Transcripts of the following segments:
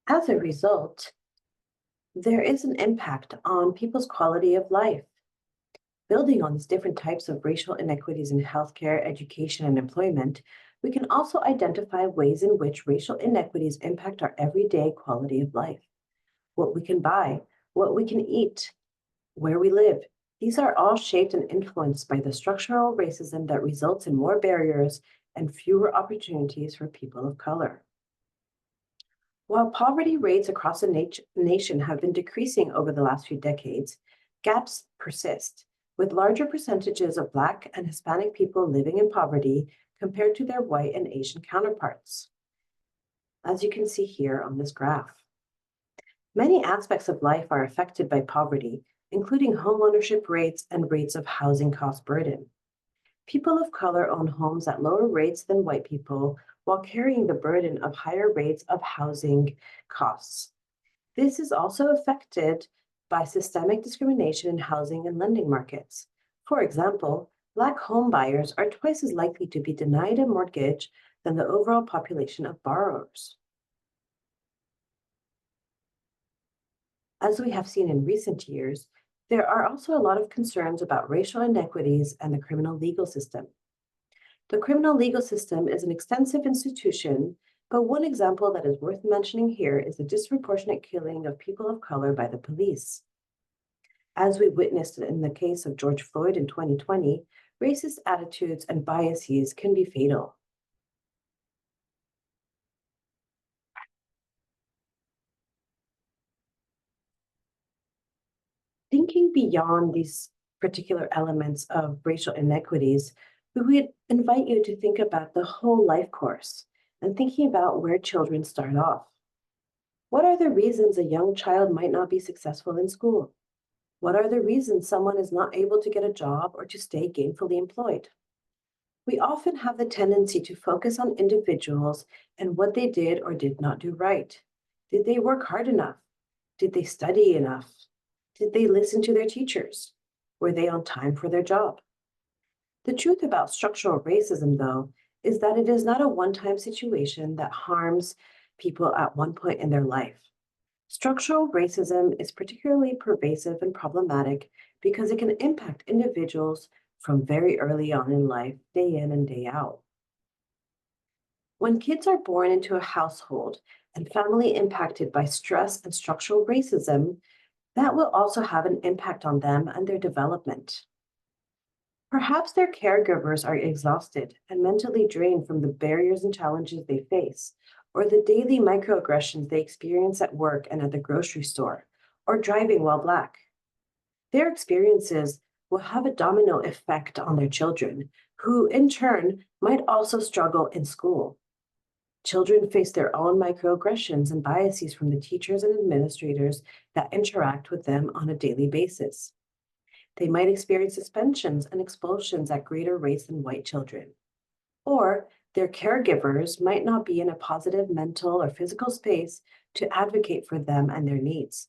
As a result, there is an impact on people's quality of life. Building on these different types of racial inequities in healthcare, education, and employment, we can also identify ways in which racial inequities impact our everyday quality of life. What we can buy, what we can eat, where we live. These are all shaped and influenced by the structural racism that results in more barriers and fewer opportunities for people of color. While poverty rates across the nation have been decreasing over the last few decades, gaps persist, with larger percentages of Black and Hispanic people living in poverty compared to their white and Asian counterparts, as you can see here on this graph. Many aspects of life are affected by poverty, including homeownership rates and rates of housing cost burden. People of color own homes at lower rates than white people while carrying the burden of higher rates of housing costs. This is also affected by systemic discrimination in housing and lending markets. For example, Black home buyers are twice as likely to be denied a mortgage than the overall population of borrowers. As we have seen in recent years, there are also a lot of concerns about racial inequities and the criminal legal system. The criminal legal system is an extensive institution, but one example that is worth mentioning here is the disproportionate killing of people of color by the police. As we witnessed in the case of George Floyd in 2020, racist attitudes and biases can be fatal. Thinking beyond these particular elements of racial inequities, we would invite you to think about the whole life course and thinking about where children start off. What are the reasons a young child might not be successful in school? What are the reasons someone is not able to get a job or to stay gainfully employed? We often have the tendency to focus on individuals and what they did or did not do right. Did they work hard enough? Did they study enough? Did they listen to their teachers? Were they on time for their job? The truth about structural racism, though, is that it is not a one-time situation that harms people at one point in their life. Structural racism is particularly pervasive and problematic because it can impact individuals from very early on in life, day in and day out. When kids are born into a household and family impacted by stress and structural racism, that will also have an impact on them and their development. Perhaps their caregivers are exhausted and mentally drained from the barriers and challenges they face, or the daily microaggressions they experience at work and at the grocery store, or driving while Black. Their experiences will have a domino effect on their children, who in turn might also struggle in school. Children face their own microaggressions and biases from the teachers and administrators that interact with them on a daily basis. They might experience suspensions and expulsions at greater rates than white children. Or their caregivers might not be in a positive mental or physical space to advocate for them and their needs.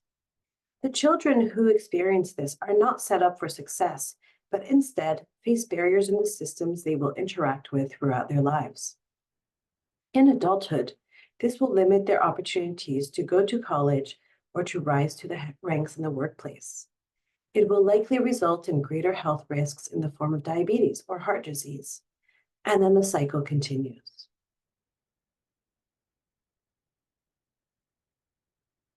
The children who experience this are not set up for success, but instead face barriers in the systems they will interact with throughout their lives. In adulthood, this will limit their opportunities to go to college or to rise to the ranks in the workplace. It will likely result in greater health risks in the form of diabetes or heart disease. And then the cycle continues.